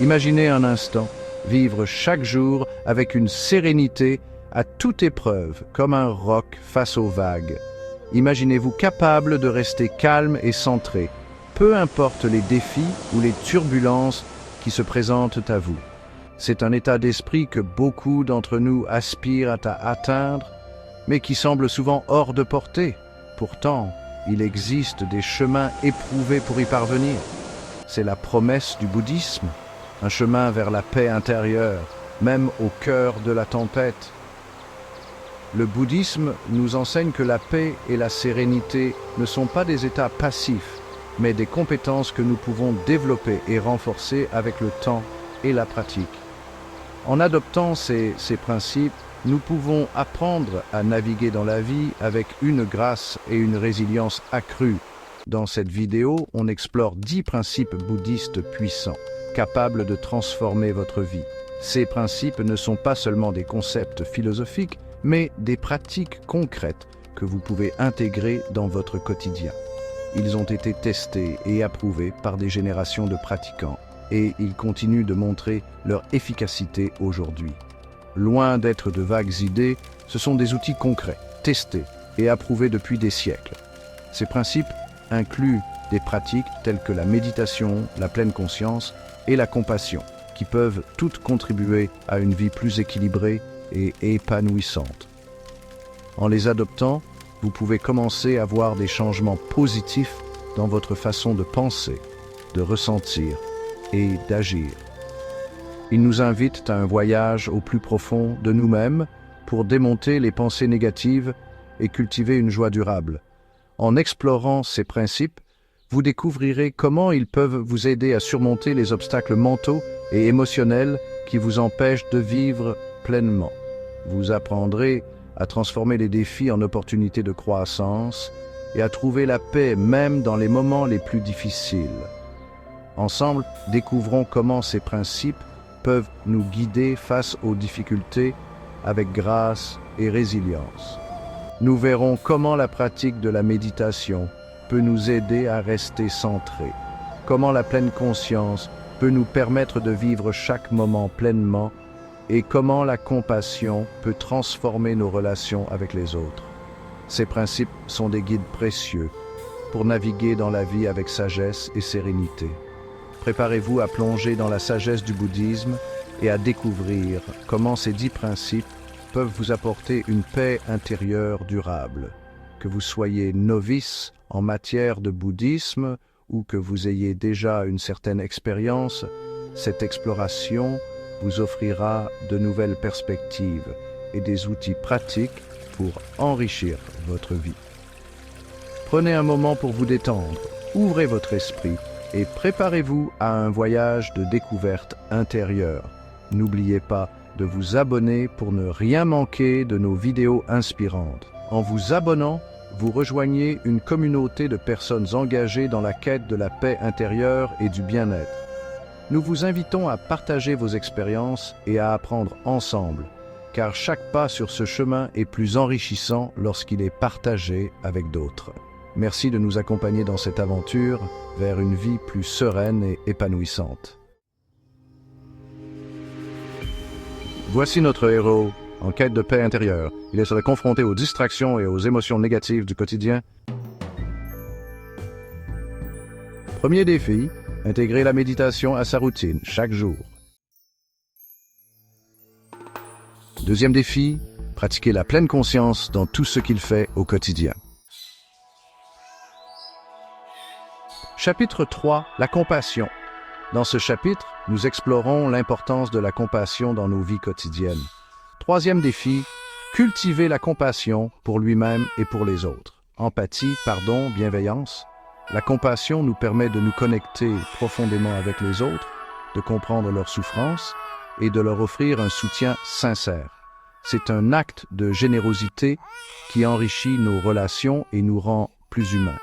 Imaginez un instant vivre chaque jour avec une sérénité à toute épreuve, comme un roc face aux vagues. Imaginez-vous capable de rester calme et centré, peu importe les défis ou les turbulences qui se présentent à vous. C'est un état d'esprit que beaucoup d'entre nous aspirent à atteindre, mais qui semble souvent hors de portée. Pourtant, il existe des chemins éprouvés pour y parvenir. C'est la promesse du bouddhisme, un chemin vers la paix intérieure, même au cœur de la tempête. Le bouddhisme nous enseigne que la paix et la sérénité ne sont pas des états passifs, mais des compétences que nous pouvons développer et renforcer avec le temps et la pratique. En adoptant ces principes, nous pouvons apprendre à naviguer dans la vie avec une grâce et une résilience accrues. Dans cette vidéo, on explore 10 principes bouddhistes puissants, capables de transformer votre vie. Ces principes ne sont pas seulement des concepts philosophiques, mais des pratiques concrètes que vous pouvez intégrer dans votre quotidien. Ils ont été testés et approuvés par des générations de pratiquants, et ils continuent de montrer leur efficacité aujourd'hui. Loin d'être de vagues idées, ce sont des outils concrets, testés et approuvés depuis des siècles. Ces principes incluent des pratiques telles que la méditation, la pleine conscience et la compassion, qui peuvent toutes contribuer à une vie plus équilibrée et épanouissante. En les adoptant, vous pouvez commencer à voir des changements positifs dans votre façon de penser, de ressentir et d'agir. Ils nous invitent à un voyage au plus profond de nous-mêmes pour démonter les pensées négatives et cultiver une joie durable. En explorant ces principes, vous découvrirez comment ils peuvent vous aider à surmonter les obstacles mentaux et émotionnels qui vous empêchent de vivre pleinement. Vous apprendrez à transformer les défis en opportunités de croissance et à trouver la paix même dans les moments les plus difficiles. Ensemble, découvrons comment ces principes peuvent nous guider face aux difficultés avec grâce et résilience. Nous verrons comment la pratique de la méditation peut nous aider à rester centrés, comment la pleine conscience peut nous permettre de vivre chaque moment pleinement et comment la compassion peut transformer nos relations avec les autres. Ces principes sont des guides précieux pour naviguer dans la vie avec sagesse et sérénité. Préparez-vous à plonger dans la sagesse du bouddhisme et à découvrir comment ces 10 principes peuvent vous apporter une paix intérieure durable. Que vous soyez novice en matière de bouddhisme ou que vous ayez déjà une certaine expérience, cette exploration vous offrira de nouvelles perspectives et des outils pratiques pour enrichir votre vie. Prenez un moment pour vous détendre, ouvrez votre esprit et préparez-vous à un voyage de découverte intérieure. N'oubliez pas de vous abonner pour ne rien manquer de nos vidéos inspirantes. En vous abonnant, vous rejoignez une communauté de personnes engagées dans la quête de la paix intérieure et du bien-être. Nous vous invitons à partager vos expériences et à apprendre ensemble, car chaque pas sur ce chemin est plus enrichissant lorsqu'il est partagé avec d'autres. Merci de nous accompagner dans cette aventure vers une vie plus sereine et épanouissante. Voici notre héros, en quête de paix intérieure. Il est confronté aux distractions et aux émotions négatives du quotidien. Premier défi, intégrer la méditation à sa routine chaque jour. Deuxième défi, pratiquer la pleine conscience dans tout ce qu'il fait au quotidien. Chapitre 3, la compassion. Dans ce chapitre, nous explorons l'importance de la compassion dans nos vies quotidiennes. Troisième défi, cultiver la compassion pour lui-même et pour les autres. Empathie, pardon, bienveillance. La compassion nous permet de nous connecter profondément avec les autres, de comprendre leurs souffrances et de leur offrir un soutien sincère. C'est un acte de générosité qui enrichit nos relations et nous rend plus humains.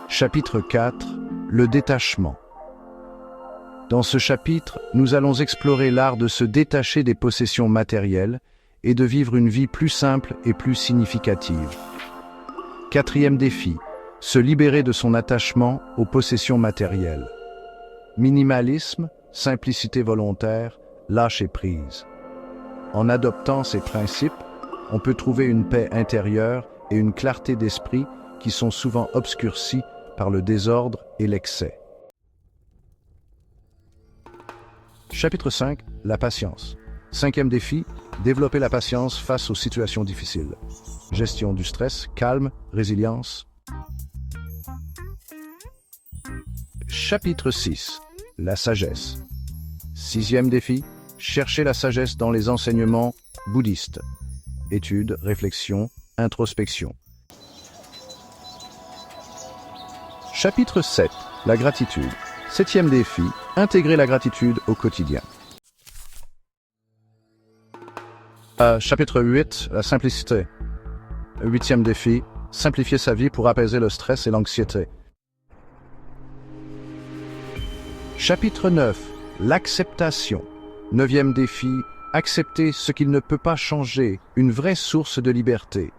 Chapitre 4, le détachement. Dans ce chapitre, nous allons explorer l'art de se détacher des possessions matérielles et de vivre une vie plus simple et plus significative. Quatrième défi, se libérer de son attachement aux possessions matérielles. Minimalisme, simplicité volontaire, lâcher prise. En adoptant ces principes, on peut trouver une paix intérieure et une clarté d'esprit qui sont souvent obscurcies par le désordre et l'excès. Chapitre 5. La patience. 5e défi, développer la patience face aux situations difficiles. Gestion du stress, calme, résilience. Chapitre 6. La sagesse. 6e défi, chercher la sagesse dans les enseignements bouddhistes. Étude, réflexion, introspection. Chapitre 7. La gratitude. 7e défi, intégrer la gratitude au quotidien. Chapitre 8. La simplicité. 8e défi, simplifier sa vie pour apaiser le stress et l'anxiété. Chapitre 9. L'acceptation. 9e défi, accepter ce qu'il ne peut pas changer, une vraie source de liberté.